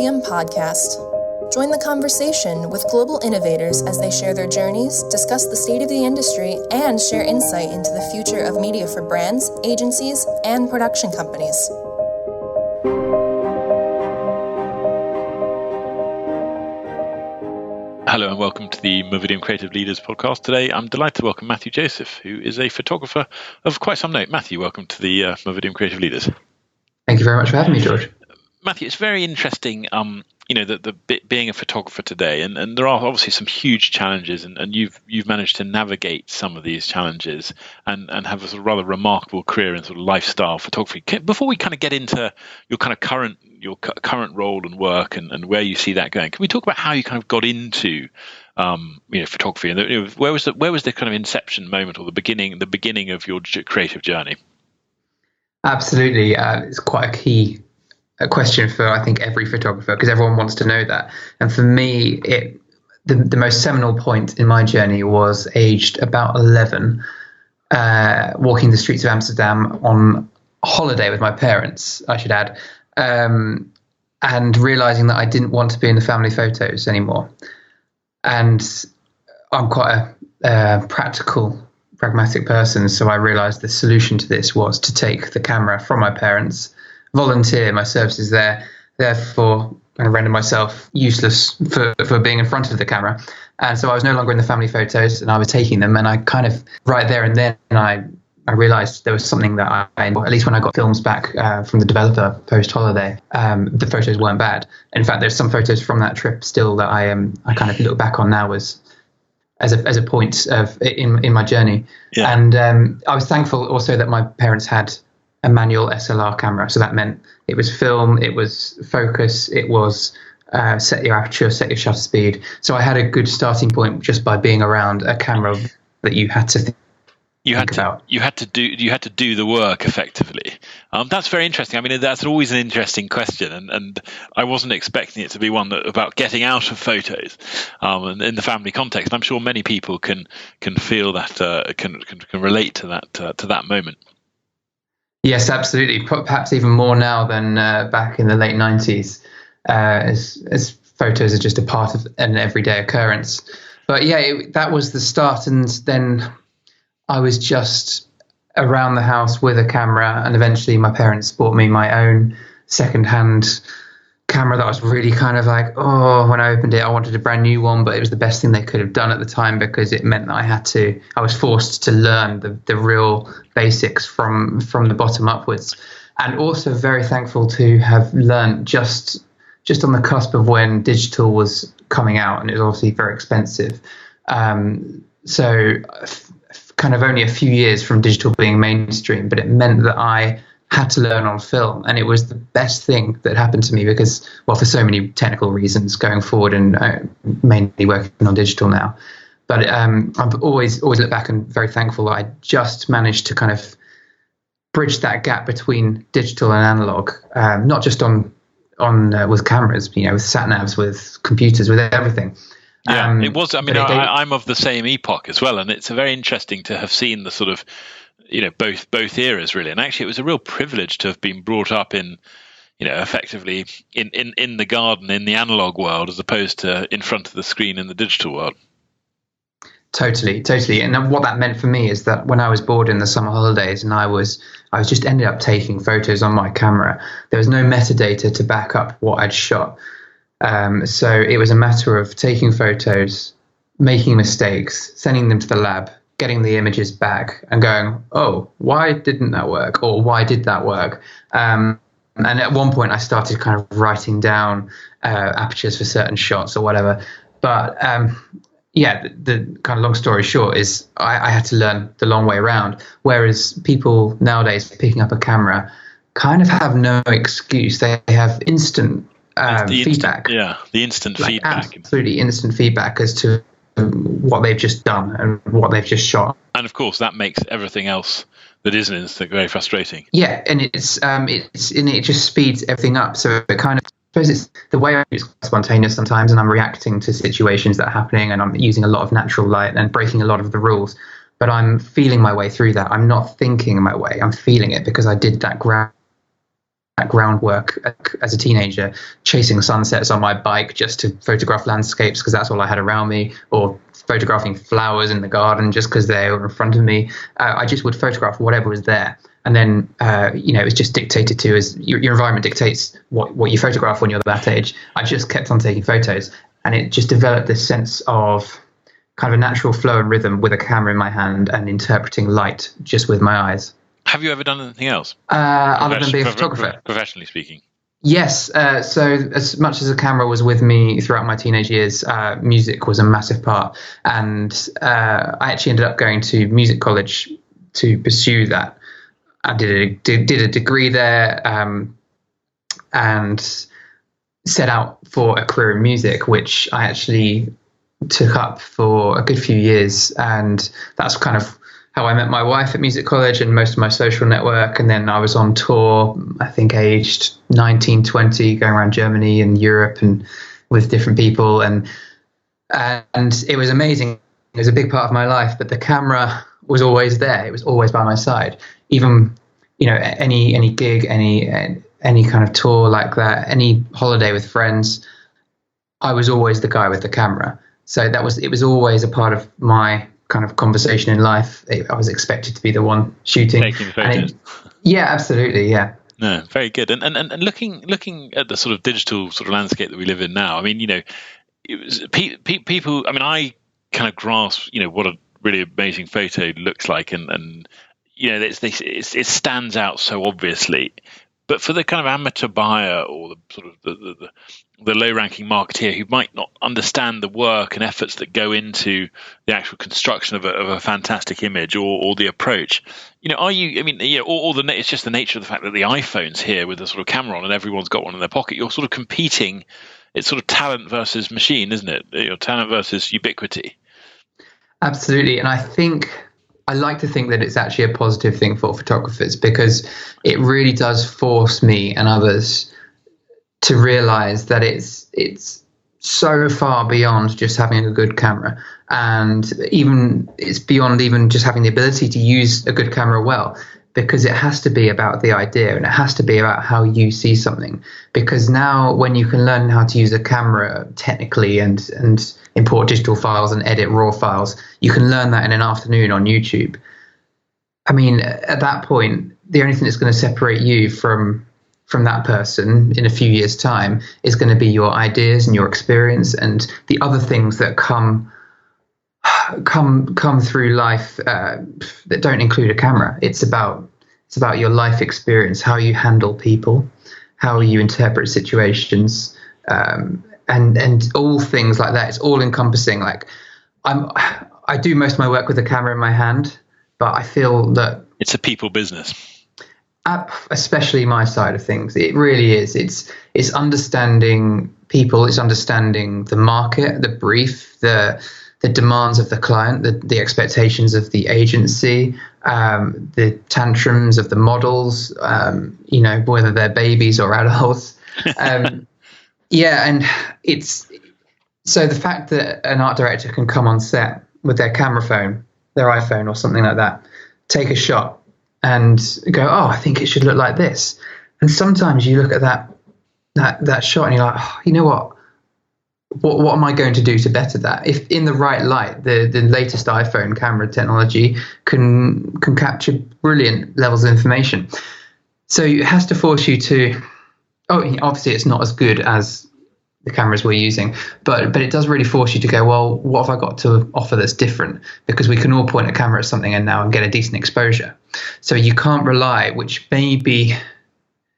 Movidiam podcast. Join the conversation with global innovators as they share their journeys, discuss the state of the industry, and share insight into the future of media for brands, agencies, and production companies. Hello and welcome to the Movidiam Creative Leaders podcast. Today I'm delighted to welcome Matthew Joseph, who is a photographer of quite some note. Matthew, welcome to the Movidiam Creative Leaders. Thank you very much for having me, George. Matthew, it's very interesting, being a photographer today, and there are obviously some huge challenges, and you've managed to navigate some of these challenges and have a sort of rather remarkable career in sort of lifestyle photography. Before we kind of get into your kind of current role and work and where you see that going, can we talk about how you kind of got into photography, and where was the kind of inception moment or the beginning of your creative journey? Absolutely, it's quite a key question for, I think, every photographer, because everyone wants to know that. And for me, the most seminal point in my journey was aged about 11, walking the streets of Amsterdam on holiday with my parents, I should add, and realizing that I didn't want to be in the family photos anymore. And I'm quite a pragmatic person, so I realized the solution to this was to take the camera from my parents, volunteer my services there, therefore kind of render myself useless for being in front of the camera. And so I was no longer in the family photos, and I was taking them, and I kind of right there and then I realized there was something that at least when I got films back from the developer post-holiday, the photos weren't bad. In fact, there's some photos from that trip still that I kind of look back on now as a point of in my journey. Yeah. And I was thankful also that my parents had a manual SLR camera. So that meant it was film, it was focus, it was set your aperture, set your shutter speed. So I had a good starting point just by being around a camera that you had to You had to do the work effectively. That's very interesting. I mean, that's always an interesting question, and I wasn't expecting it to be one about getting out of photos, and in the family context. I'm sure many people can feel that, can relate to that moment. Yes, absolutely. Perhaps even more now than back in the late 90s, as photos are just a part of an everyday occurrence. But yeah, that was the start, and then I was just around the house with a camera, and eventually my parents bought me my own second-hand camera that was really kind of like, when I opened it, I wanted a brand new one, but it was the best thing they could have done at the time, because it meant that I was forced to learn the real basics from the bottom upwards. And also very thankful to have learned just on the cusp of when digital was coming out, and it was obviously very expensive. So kind of only a few years from digital being mainstream, but it meant that I had to learn on film, and it was the best thing that happened to me because, well, for so many technical reasons going forward, and mainly working on digital now. But I've always looked back and very thankful that I just managed to kind of bridge that gap between digital and analog, not just on with cameras, with sat navs, with computers, with everything. Yeah, it was. I mean, I'm of the same epoch as well, and it's very interesting to have seen the sort of, both eras really. And actually, it was a real privilege to have been brought up in, effectively in the garden in the analog world, as opposed to in front of the screen in the digital world. Totally. And what that meant for me is that when I was bored in the summer holidays, and I was just ended up taking photos on my camera, there was no metadata to back up what I'd shot. So it was a matter of taking photos, making mistakes, sending them to the lab, getting the images back, and going, why didn't that work? Or why did that work? And at one point I started kind of writing down apertures for certain shots or whatever. But the kind of long story short is I had to learn the long way around. Whereas people nowadays picking up a camera kind of have no excuse. They have instant feedback. The instant feedback. Absolutely instant feedback as to what they've just done and what they've just shot. And of course, that makes everything else that isn't instant very frustrating. Yeah, and it just speeds everything up. So it kind of, I suppose it's the way I use spontaneous sometimes, and I'm reacting to situations that are happening, and I'm using a lot of natural light and breaking a lot of the rules. But I'm feeling my way through that. I'm not thinking my way. I'm feeling it because I did that ground groundwork as a teenager, chasing sunsets on my bike just to photograph landscapes because that's all I had around me, or photographing flowers in the garden just because they were in front of me. I just would photograph whatever was there. And then, it was just dictated to as your environment dictates what you photograph when you're that age. I just kept on taking photos, and it just developed this sense of kind of a natural flow and rhythm with a camera in my hand and interpreting light just with my eyes. Have you ever done anything else? Other than being a photographer? Professionally speaking. Yes. So as much as the camera was with me throughout my teenage years, music was a massive part. And I actually ended up going to music college to pursue that. I did a degree there and set out for a career in music, which I actually took up for a good few years. And that's kind of how I met my wife at music college and most of my social network. And then I was on tour, I think aged 19, 20, going around Germany and Europe and with different people. And it was amazing. It was a big part of my life, but the camera was always there. It was always by my side. Even, any gig, any kind of tour like that, any holiday with friends, I was always the guy with the camera. So it was always a part of my kind of conversation in life. I was expected to be the one shooting. Taking photos. Yeah, absolutely. Yeah. No, very good. And looking at the sort of digital sort of landscape that we live in now, I mean, it was people. I mean, I kind of grasp, what a really amazing photo looks like, and it stands out so obviously. But for the kind of amateur buyer or the sort of the low-ranking marketeer who might not understand the work and efforts that go into the actual construction of a fantastic image or the approach, are you? I mean, it's just the nature of the fact that the iPhone's here with a sort of camera on and everyone's got one in their pocket. You're sort of competing. It's sort of talent versus machine, isn't it? Talent versus ubiquity. Absolutely, and I like to think that it's actually a positive thing for photographers because it really does force me and others to realize that it's so far beyond just having a good camera, and it's beyond even just having the ability to use a good camera well, because it has to be about the idea and it has to be about how you see something. Because now when you can learn how to use a camera technically and import digital files and edit raw files, you can learn that in an afternoon on YouTube. I mean, at that point, the only thing that's going to separate you from that person in a few years' time is going to be your ideas and your experience and the other things that come through life that don't include a camera. It's about your life experience, how you handle people, how you interpret situations, and all things like that. It's all encompassing. Like I do most of my work with a camera in my hand, but I feel that it's a people business. Especially my side of things, it really is. It's understanding people. It's understanding the market, the brief, the demands of the client, the expectations of the agency, the tantrums of the models. Whether they're babies or adults. Yeah, and it's so the fact that an art director can come on set with their camera phone, their iPhone or something like that, take a shot and go, oh, I think it should look like this. And sometimes you look at that shot and you're like, oh, you know what am I going to do to better that? If in the right light, the latest iPhone camera technology can capture brilliant levels of information. So it has to force you to, obviously it's not as good as the cameras we're using, but it does really force you to go, well, what have I got to offer that's different? Because we can all point a camera at something and get a decent exposure. So you can't rely,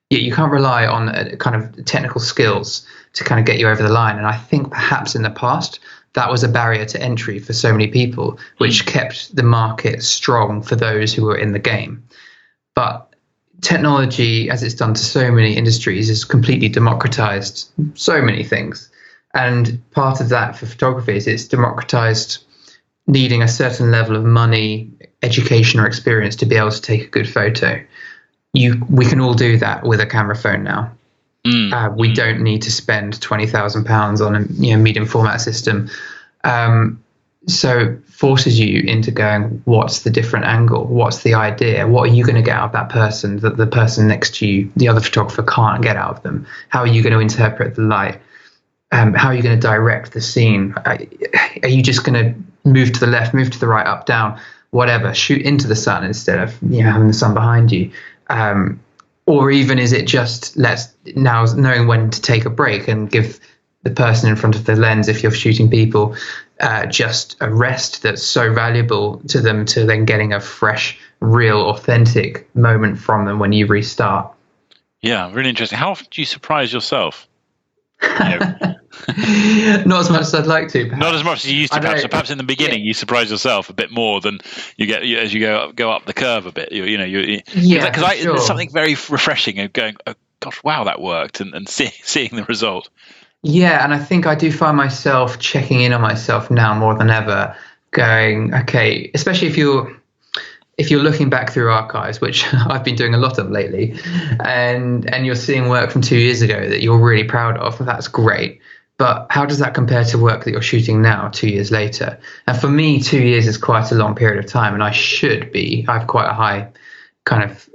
you can't rely on a kind of technical skills to kind of get you over the line. And I think perhaps in the past, that was a barrier to entry for so many people, which kept the market strong for those who were in the game. But technology, as it's done to so many industries, has completely democratized so many things. And part of that for photography is it's democratized needing a certain level of money, education or experience to be able to take a good photo. We can all do that with a camera phone now. We don't need to spend £20,000 on a medium format system. so forces you into going, what's the different angle? What's the idea? What are you going to get out of that person that the person next to you, the other photographer, can't get out of them? How are you going to interpret the light? How are you going to direct the scene? Are you just going to move to the left, move to the right, up, down, whatever, shoot into the sun instead of having the sun behind you? Or even is it just now knowing when to take a break and give the person in front of the lens, if you're shooting people, just a rest that's so valuable to them, to then getting a fresh, real, authentic moment from them when you restart? Yeah, really interesting. How often do you surprise yourself? Not as much as I'd like to. Perhaps. Not as much as you used to. Perhaps in the beginning, you surprise yourself a bit more than you get as you go up the curve a bit. Because there's something very refreshing of going, oh gosh, wow, that worked, and seeing the result. Yeah, and I think I do find myself checking in on myself now more than ever, going, okay, especially if you're looking back through archives, which I've been doing a lot of lately, and you're seeing work from 2 years ago that you're really proud of, that's great. But how does that compare to work that you're shooting now, 2 years later? And for me, 2 years is quite a long period of time, and I have quite a high kind of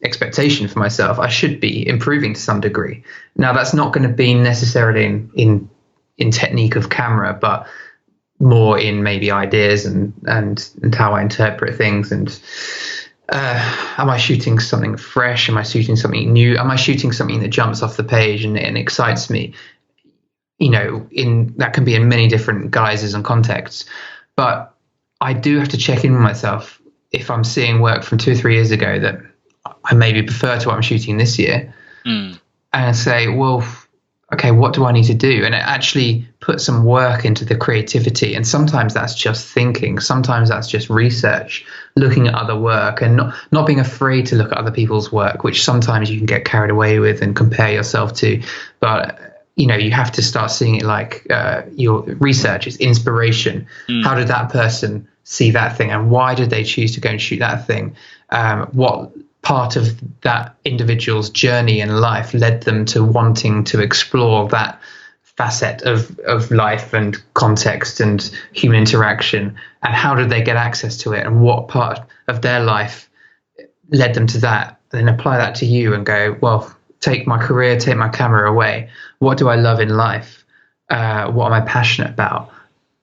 expectation for myself. I should be improving to some degree. Now, that's not going to be necessarily in technique of camera, but more in maybe ideas and how I interpret things. And am I shooting something fresh? Am I shooting something new? Am I shooting something that jumps off the page and excites me? That can be in many different guises and contexts. But I do have to check in with myself if I'm seeing work from 2 or 3 years ago that I maybe prefer to what I'm shooting this year, and say, well, okay, what do I need to do? And actually put some work into the creativity. And sometimes that's just thinking. Sometimes that's just research, looking at other work, and not being afraid to look at other people's work, which sometimes you can get carried away with and compare yourself to. But you have to start seeing it like your research is inspiration. How did that person see that thing, and why did they choose to go and shoot that thing? What part of that individual's journey in life led them to wanting to explore that facet of life and context and human interaction, and how did they get access to it, and what part of their life led them to that? And then apply that to you and go, well, take my career, take my camera away. What do I love in life? What am I passionate about?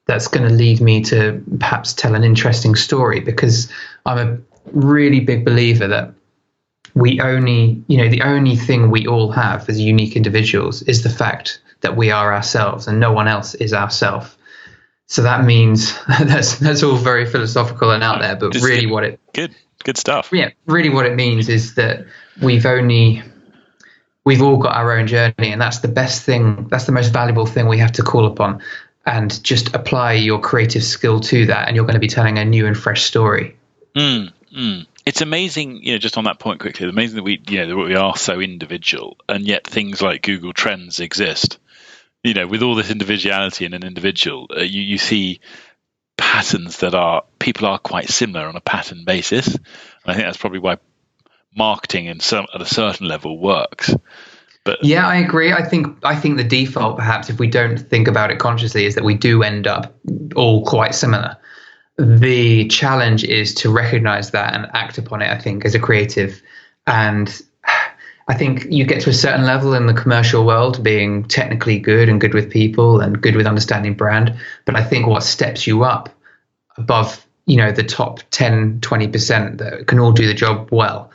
That's going to lead me to perhaps tell an interesting story, because I'm a really big believer that the only thing we all have as unique individuals is the fact that we are ourselves, and no one else is ourself. So that means that's all very philosophical and out there, but just really good stuff. Yeah, really what it means is that we've all got our own journey, and that's the best thing. That's the most valuable thing we have to call upon. And just apply your creative skill to that, and you're going to be telling a new and fresh story. It's amazing, just on that point quickly, it's amazing that we are so individual, and yet things like Google Trends exist. With all this individuality in an individual, you see patterns that people are quite similar on a pattern basis. And I think that's probably why marketing at a certain level works. But yeah, I agree. I think the default, perhaps, if we don't think about it consciously, is that we do end up all quite similar. The challenge is to recognize that and act upon it, I think, as a creative. And I think you get to a certain level in the commercial world, being technically good and good with people and good with understanding brand. But I think what steps you up above, the top 10, 20% that can all do the job well,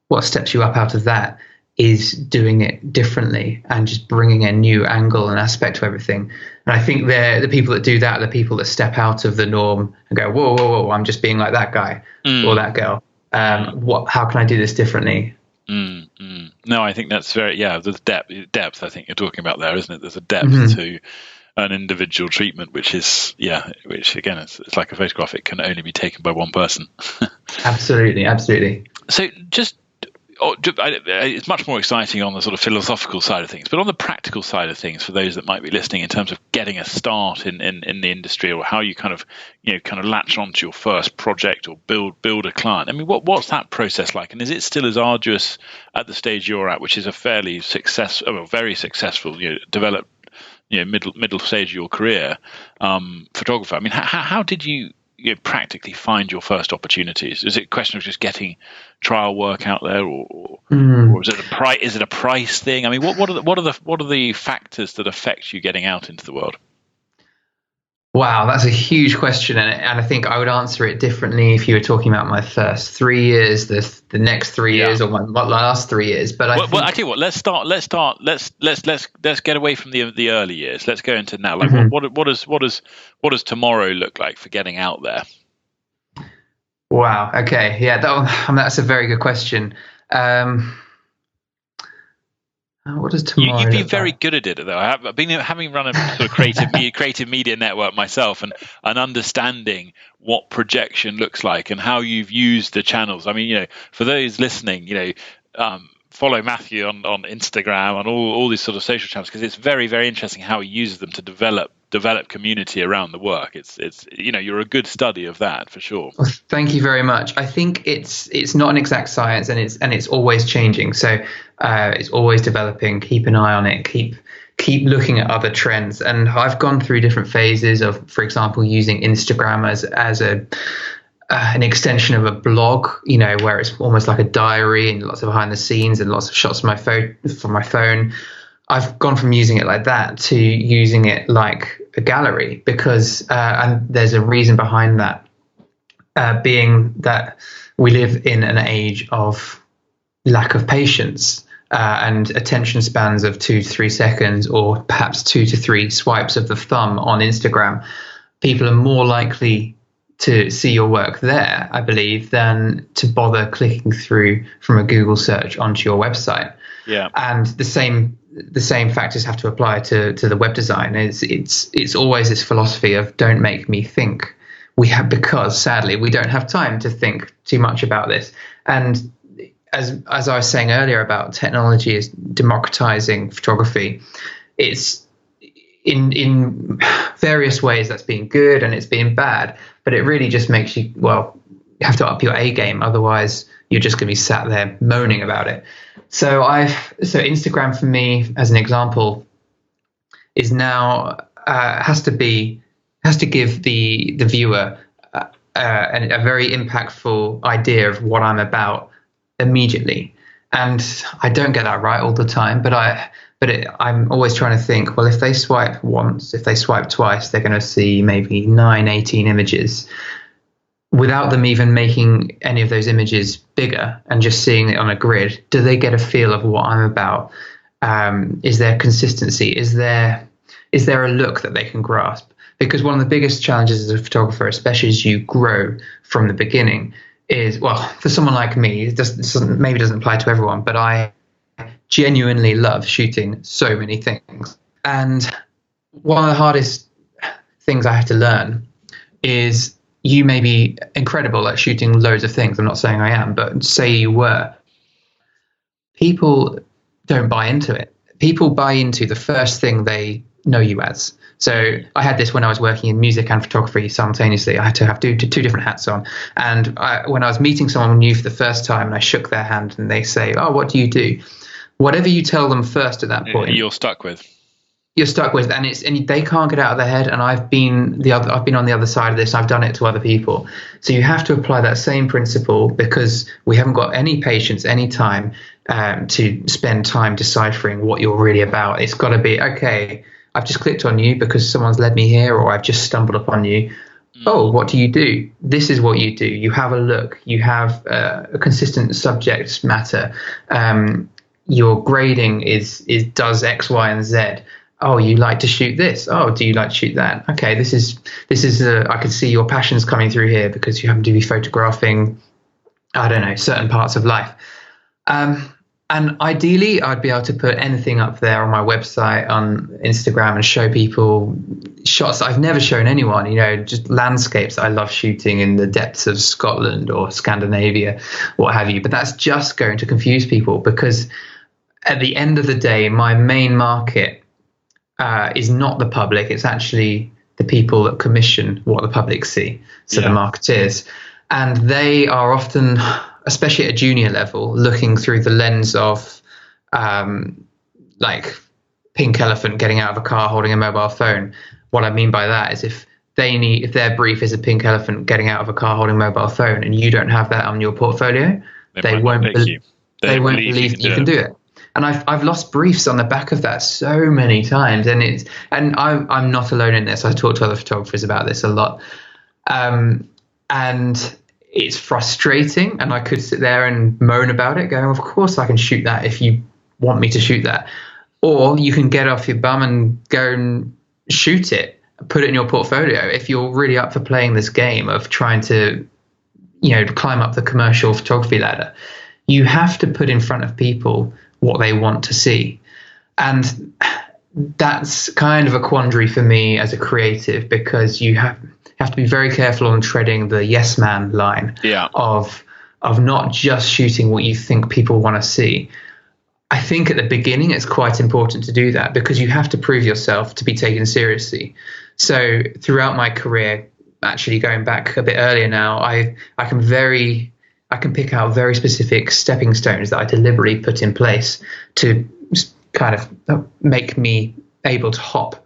what steps you up out of that is doing it differently and just bringing a new angle and aspect to everything. And I think the people that do that are the people that step out of the norm and go, whoa, I'm just being like that guy or that girl. How can I do this differently? No, I think that's there's depth I think you're talking about there, isn't it? There's a depth to an individual treatment, which again, it's like a photograph. It can only be taken by one person. Absolutely. So it's much more exciting on the sort of philosophical side of things, but on the practical side of things, for those that might be listening, in terms of getting a start in the industry, or how you kind of latch onto your first project or build a client. I mean, what's that process like, and is it still as arduous at the stage you're at, which is a very successful, developed middle stage of your career, photographer. I mean, how did you practically find your first opportunities? Is it a question of just getting trial work out there, or is it a price thing? I mean, what are the factors that affect you getting out into the world? Wow, that's a huge question, and I think I would answer it differently if you were talking about my first 3 years, the next 3 years, or my last 3 years. But I tell you what, let's get away from the early years. Let's go into now. Like, what does tomorrow look like for getting out there? Wow. Okay. Yeah, that's a very good question. What does tomorrow? You've been very good at it, though. I've been having run a sort of creative media network myself, and understanding what projection looks like and how you've used the channels. I mean, for those listening, follow Matthew on Instagram and all these sort of social channels, because it's very, very interesting how he uses them to develop community around the work. It's you're a good study of that for sure. Well, thank you very much. I think it's not an exact science, and it's always changing. So it's always developing. Keep an eye on it. Keep looking at other trends. And I've gone through different phases of, for example, using Instagram as an extension of a blog, where it's almost like a diary and lots of behind the scenes and lots of shots from my phone. I've gone from using it like that to using it like a gallery, because and there's a reason behind that, being that we live in an age of lack of patience and attention spans of 2 to 3 seconds, or perhaps 2 to 3 swipes of the thumb on Instagram. People are more likely to see your work there, I believe, than to bother clicking through from a Google search onto your website. Yeah. And the same factors have to apply to the web design. It's always this philosophy of don't make me think. Because sadly we don't have time to think too much about this. And as I was saying earlier about technology is democratizing photography, it's in various ways that's been good and it's been bad, but it really just makes you, you have to up your A game, otherwise you're just going to be sat there moaning about it. So Instagram for me, as an example, is now has to give the viewer a very impactful idea of what I'm about immediately. And I don't get that right all the time, but I'm always trying to think, well, if they swipe once, if they swipe twice, they're going to see maybe 9, 18 images. Without them even making any of those images bigger and just seeing it on a grid, do they get a feel of what I'm about? Is there consistency? Is there a look that they can grasp? Because one of the biggest challenges as a photographer, especially as you grow from the beginning, is, for someone like me, it maybe doesn't apply to everyone, but I genuinely love shooting so many things. And one of the hardest things I have to learn is, you may be incredible at shooting loads of things. I'm not saying I am, but say you were. People don't buy into it. People buy into the first thing they know you as. So I had this when I was working in music and photography simultaneously. I had to have two different hats on. And when I was meeting someone new for the first time and I shook their hand and they say, "Oh, what do you do?" Whatever you tell them first at that point, you're stuck with, and they can't get out of their head. And I've been on the other side of this. I've done it to other people. So you have to apply that same principle, because we haven't got any patience, any time to spend time deciphering what you're really about. It's got to be, okay, I've just clicked on you because someone's led me here, or I've just stumbled upon you. Oh, what do you do? This is what you do. You have a look. You have a consistent subject matter. Your grading does X, Y, and Z. Oh, you like to shoot this. Oh, do you like to shoot that? Okay, this is. I can see your passions coming through here because you happen to be photographing, I don't know, certain parts of life. And ideally, I'd be able to put anything up there on my website, on Instagram, and show people shots that I've never shown anyone. Just landscapes that I love shooting in the depths of Scotland or Scandinavia, what have you. But that's just going to confuse people, because at the end of the day, my main market is not the public. It's actually the people that commission what the public see. So the marketeers, and they are often, especially at a junior level, looking through the lens of pink elephant getting out of a car holding a mobile phone. What I mean by that is if their brief is a pink elephant getting out of a car holding a mobile phone and you don't have that on your portfolio, they won't believe that you can do it. And I've lost briefs on the back of that so many times, and I'm not alone in this. I talk to other photographers about this a lot, and it's frustrating. And I could sit there and moan about it, going, "Of course I can shoot that if you want me to shoot that," or you can get off your bum and go and shoot it, put it in your portfolio. If you're really up for playing this game of trying to, climb up the commercial photography ladder, you have to put in front of people what they want to see. And that's kind of a quandary for me as a creative, because you have to be very careful on treading the yes man line of not just shooting what you think people want to see. I think at the beginning it's quite important to do that, because you have to prove yourself to be taken seriously. So throughout my career, actually going back a bit earlier now, I can pick out very specific stepping stones that I deliberately put in place to kind of make me able to hop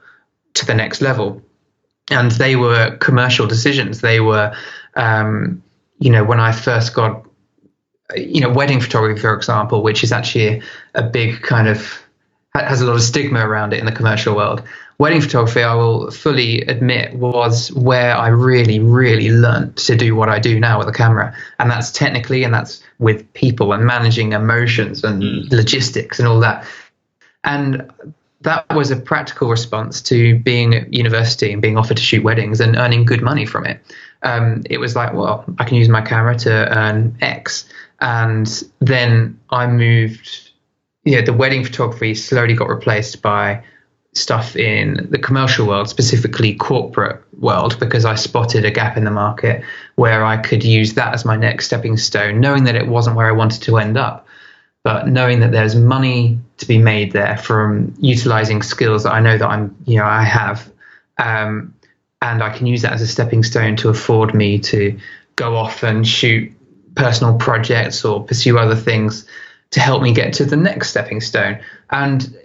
to the next level. And they were commercial decisions. They were, when I first got, wedding photography, for example, which is actually a big kind of, has a lot of stigma around it in the commercial world. Wedding photography, I will fully admit, was where I really, really learned to do what I do now with a camera. And that's technically, and that's with people and managing emotions and logistics and all that. And that was a practical response to being at university and being offered to shoot weddings and earning good money from it. It was like, well, I can use my camera to earn X. And then I moved, the wedding photography slowly got replaced by stuff in the commercial world, specifically corporate world, because I spotted a gap in the market where I could use that as my next stepping stone, knowing that it wasn't where I wanted to end up, but knowing that there's money to be made there from utilizing skills that I know that I have, and I can use that as a stepping stone to afford me to go off and shoot personal projects or pursue other things to help me get to the next stepping stone. And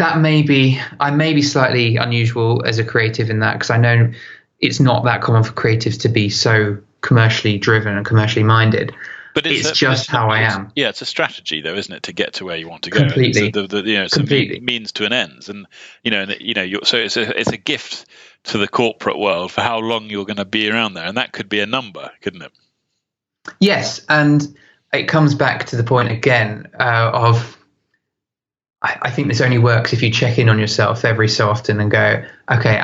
I may be slightly unusual as a creative in that, because I know it's not that common for creatives to be so commercially driven and commercially minded. But it's just how I am. Yeah, it's a strategy, though, isn't it, to get to where you want to go? Completely. It's a means to an ends, and so it's a gift to the corporate world for how long you're going to be around there, and that could be a number, couldn't it? Yes, and it comes back to the point again of. I think this only works if you check in on yourself every so often and go, okay,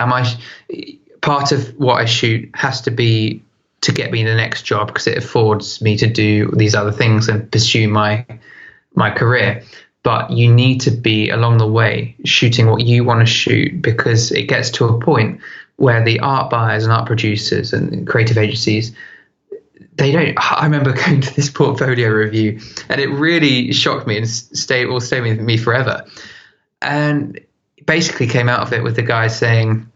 part of what I shoot has to be to get me the next job, because it affords me to do these other things and pursue my career. But you need to be along the way shooting what you want to shoot, because it gets to a point where the art buyers and art producers and creative agencies, I remember going to this portfolio review, and it really shocked me and will stay with me forever. And basically came out of it with the guy saying,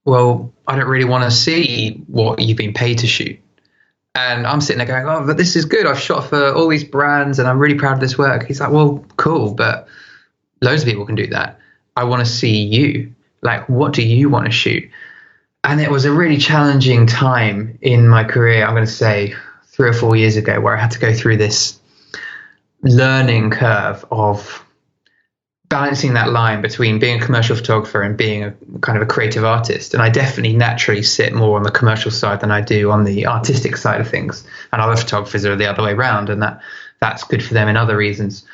well, I don't really want to see what you've been paid to shoot. And I'm sitting there going, oh, but this is good. I've shot for all these brands and I'm really proud of this work. He's like, well, cool, but loads of people can do that. I want to see you. Like, what do you want to shoot? And it was a really challenging time in my career, I'm going to say 3 or 4 years ago, where I had to go through this learning curve of balancing that line between being a commercial photographer and being a kind of a creative artist. And I definitely naturally sit more on the commercial side than I do on the artistic side of things. And other photographers are the other way around, and that's good for them in other reasons.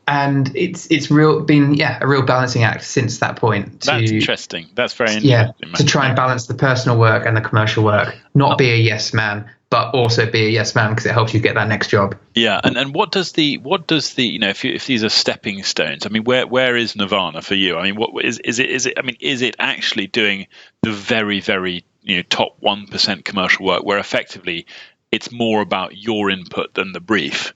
And it's been a real balancing act since that point. That's interesting. That's very interesting. Yeah, to try and balance the personal work and the commercial work, not be a yes man, but also be a yes man because it helps you get that next job. Yeah, and what does the if these are stepping stones? I mean, where is Nirvana for you? I mean, what is it? I mean, is it actually doing the very, very top 1% commercial work where effectively it's more about your input than the brief,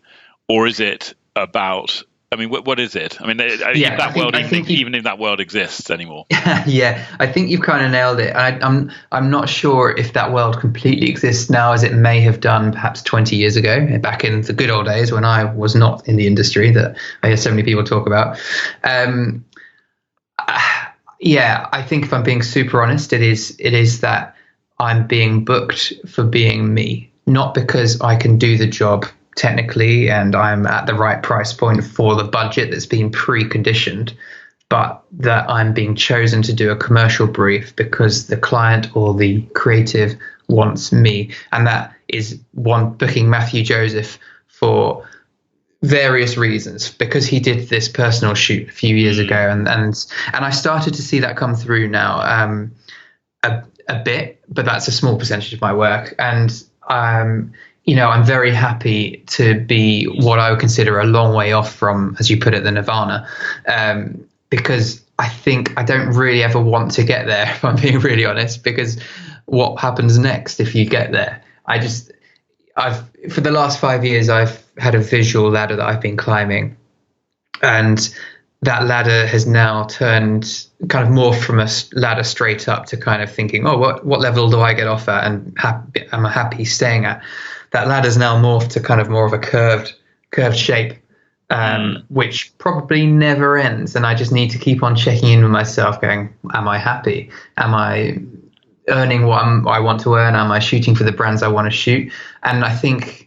or is it about I mean, what is it? I mean, Yeah, even if that world exists anymore. Yeah, I think you've kind of nailed it. I'm not sure if that world completely exists now as it may have done perhaps 20 years ago, back in the good old days when I was not in the industry that I hear so many people talk about. Yeah, I think if I'm being super honest, it is that I'm being booked for being me, not because I can do the job technically and I'm at the right price point for the budget that's been preconditioned, but that I'm being chosen to do a commercial brief because the client or the creative wants me. And that is one booking Matthew Joseph for various reasons, because he did this personal shoot a few years ago. And I started to see that come through now a bit, but that's a small percentage of my work. And I'm very happy to be what I would consider a long way off from, as you put it, the nirvana, because I think I don't really ever want to get there, if I'm being really honest, because what happens next if you get there? For the last 5 years, I've had a visual ladder that I've been climbing, and that ladder has now turned kind of more from a ladder straight up to kind of thinking, oh, what level do I get off at and am I happy staying at? That ladder's now morphed to kind of more of a curved shape, which probably never ends. And I just need to keep on checking in with myself going, am I happy? Am I earning what I want to earn? Am I shooting for the brands I want to shoot? And I think,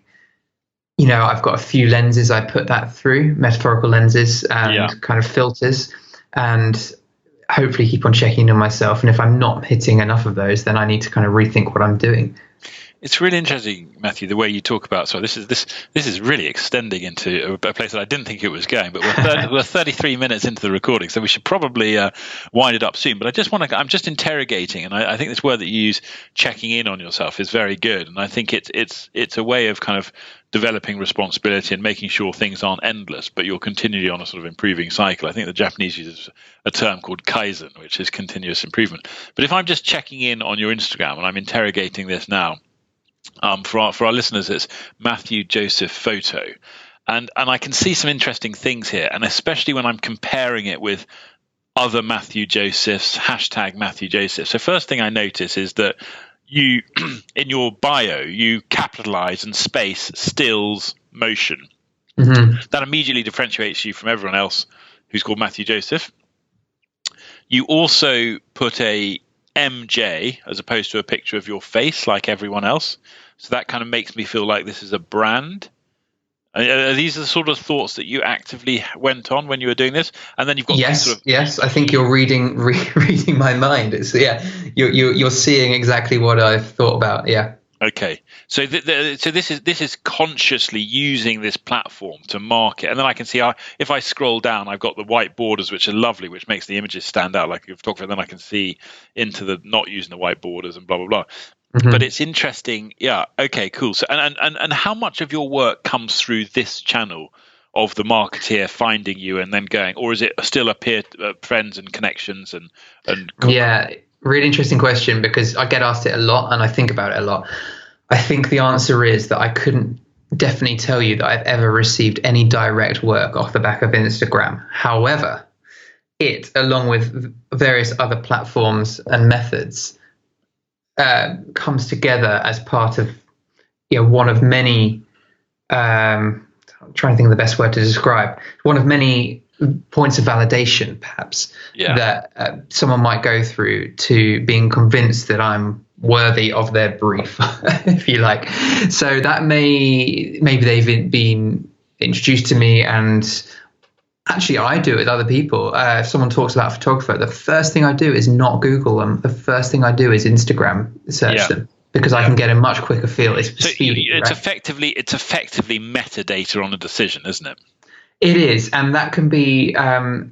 I've got a few lenses I put that through, metaphorical lenses and kind of filters, and hopefully keep on checking in with myself. And if I'm not hitting enough of those, then I need to kind of rethink what I'm doing. It's really interesting, Matthew, the way you talk about. So this is really extending into a place that I didn't think it was going. But we're 33 minutes into the recording, so we should probably wind it up soon. But I'm just interrogating, and I think this word that you use, checking in on yourself, is very good. And I think it's a way of kind of developing responsibility and making sure things aren't endless, but you're continually on a sort of improving cycle. I think the Japanese use a term called kaizen, which is continuous improvement. But if I'm just checking in on your Instagram, and I'm interrogating this now. For our listeners, it's Matthew Joseph Photo, and I can see some interesting things here, and especially when I'm comparing it with other Matthew Josephs, hashtag Matthew Joseph. So first thing I notice is that you, in your bio, you capitalize and space stills motion. Mm-hmm. That immediately differentiates you from everyone else who's called Matthew Joseph. You also put a MJ as opposed to a picture of your face like everyone else. So that kind of makes me feel like this is a brand. Are these the sort of thoughts that you actively went on when you were doing this? And then you've got yes. I think you're reading my mind. It's you're seeing exactly what I've thought about. Yeah. Okay, so this is consciously using this platform to market, and then I can see if I scroll down, I've got the white borders, which are lovely, which makes the images stand out. Like you've talked about, then I can see into the not using the white borders and blah blah blah. Mm-hmm. But it's interesting. Yeah. Okay. Cool. So and how much of your work comes through this channel of the marketeer finding you and then going, or is it still a peer friends and connections and yeah. Really interesting question, because I get asked it a lot and I think about it a lot. I think the answer is that I couldn't definitely tell you that I've ever received any direct work off the back of Instagram. However, it, along with various other platforms and methods, comes together as part of one of many, I'm trying to think of the best word to describe, one of many points of validation, perhaps, that someone might go through to being convinced that I'm worthy of their brief, if you like. So that maybe they've been introduced to me, and actually I do it with other people. If someone talks about a photographer, the first thing I do is not Google them. The first thing I do is Instagram search them, because I can get a much quicker feel. It's effectively metadata on a decision, isn't it? It is, and that can be, and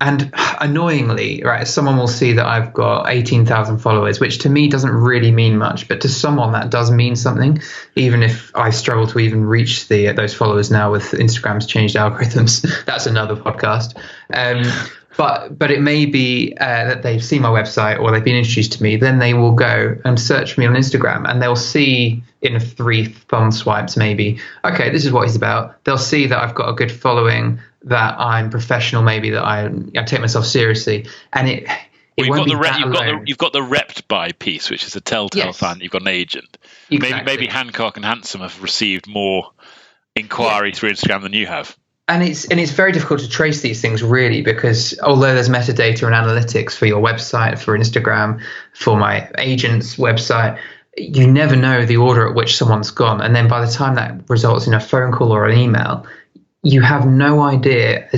annoyingly, right, someone will see that I've got 18,000 followers, which to me doesn't really mean much, but to someone that does mean something, even if I struggle to even reach those followers now with Instagram's changed algorithms. That's another podcast. But it may be that they've seen my website or they've been introduced to me. Then they will go and search me on Instagram, and they'll see in 3 thumb swipes maybe, okay, this is what he's about. They'll see that I've got a good following, that I'm professional, maybe that I take myself seriously, and you've got the repped by piece, which is a telltale sign that you've got an agent. Exactly. Maybe Hancock and Handsome have received more inquiry through Instagram than you have. And it's very difficult to trace these things, really, because although there's metadata and analytics for your website, for Instagram, for my agent's website, you never know the order at which someone's gone. And then by the time that results in a phone call or an email, you have no idea,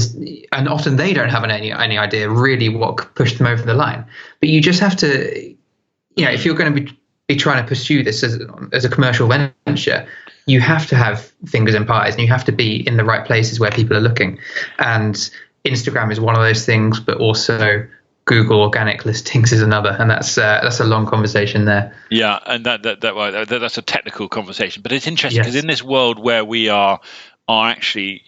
and often they don't have any idea really what pushed them over the line. But you just have to, if you're going to be trying to pursue this as a commercial venture, you have to have fingers in pies, and you have to be in the right places where people are looking. And Instagram is one of those things, but also Google organic listings is another, and that's a long conversation there. Yeah, and that's a technical conversation, but it's interesting because in this world where we are actually,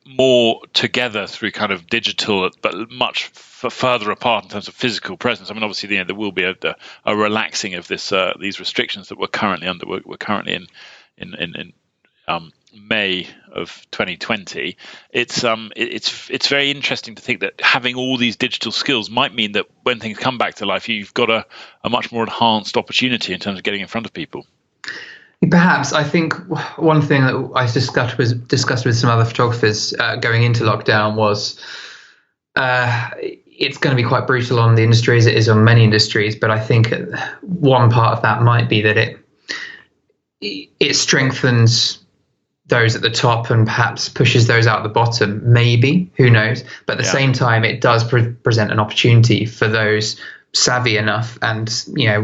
more together through kind of digital, but much further apart in terms of physical presence. I mean, obviously, there will be a relaxing of these restrictions that we're currently under. We're currently in May of 2020. It's very interesting to think that having all these digital skills might mean that when things come back to life, you've got a much more enhanced opportunity in terms of getting in front of people. Perhaps. I think one thing that I discussed with some other photographers going into lockdown was it's going to be quite brutal on the industry, as it is on many industries. But I think one part of that might be that it strengthens those at the top and perhaps pushes those out the bottom. Maybe, who knows? But at the same time, it does present an opportunity for those savvy enough and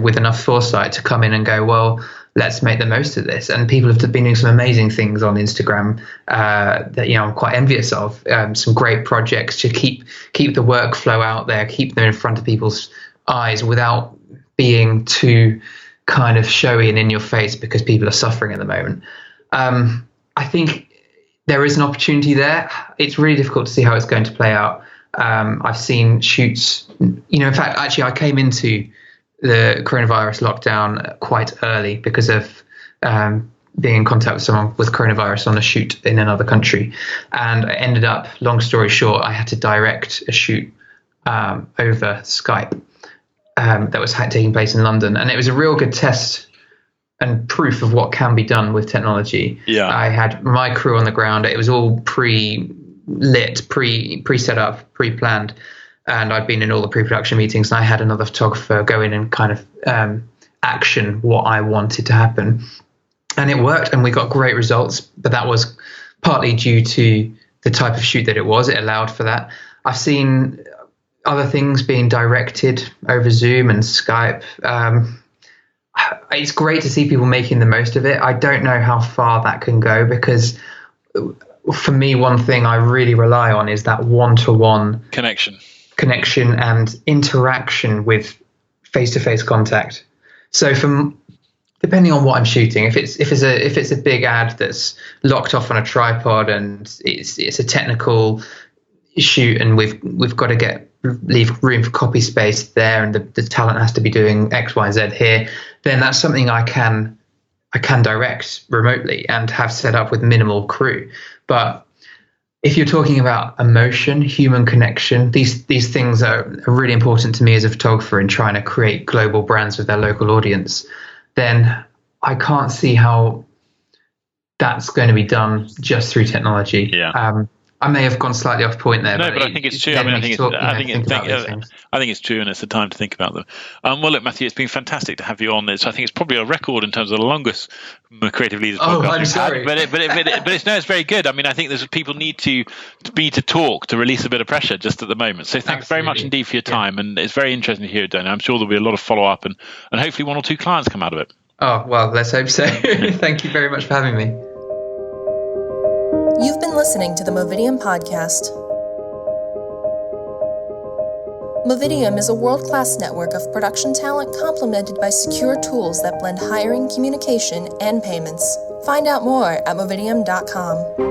with enough foresight to come in and go, well, let's make the most of this. And people have been doing some amazing things on Instagram that I'm quite envious of. Some great projects to keep the workflow out there, keep them in front of people's eyes without being too kind of showy and in your face because people are suffering at the moment. I think there is an opportunity there. It's really difficult to see how it's going to play out. I've seen shoots, in fact, actually I came into the coronavirus lockdown quite early because of being in contact with someone with coronavirus on a shoot in another country. And I ended up, long story short, I had to direct a shoot over Skype that was taking place in London. And it was a real good test and proof of what can be done with technology. Yeah. I had my crew on the ground. It was all pre-lit, pre-set up, pre-planned. And I'd been in all the pre-production meetings, and I had another photographer go in and kind of action what I wanted to happen. And it worked, and we got great results. But that was partly due to the type of shoot that it was. It allowed for that. I've seen other things being directed over Zoom and Skype. It's great to see people making the most of it. I don't know how far that can go because for me, one thing I really rely on is that one-to-one connection and interaction with face-to-face contact. So depending on what I'm shooting, if it's a big ad that's locked off on a tripod and it's a technical shoot and we've got to leave room for copy space there and the talent has to be doing X, Y, and Z here, then that's something I can direct remotely and have set up with minimal crew. But if you're talking about emotion, human connection, these things are really important to me as a photographer in trying to create global brands with their local audience, then I can't see how that's going to to be just through technology. Yeah. I may have gone slightly off point there. No, but I think it's true. I think it's true, and it's the time to think about them. Well, look, Matthew, it's been fantastic to have you on this. I think it's probably a record in terms of the longest Creative Leaders podcast. I'm sorry. But it's very good. I mean, I think people need to talk to release a bit of pressure just at the moment. So thanks very much indeed for your time, and it's very interesting to hear it, Donny. I'm sure there'll be a lot of follow up, and hopefully 1 or 2 clients come out of it. Oh well, let's hope so. Thank you very much for having me. You've been listening to the Movidiam podcast. Movidiam is a world-class network of production talent complemented by secure tools that blend hiring, communication, and payments. Find out more at movidiam.com.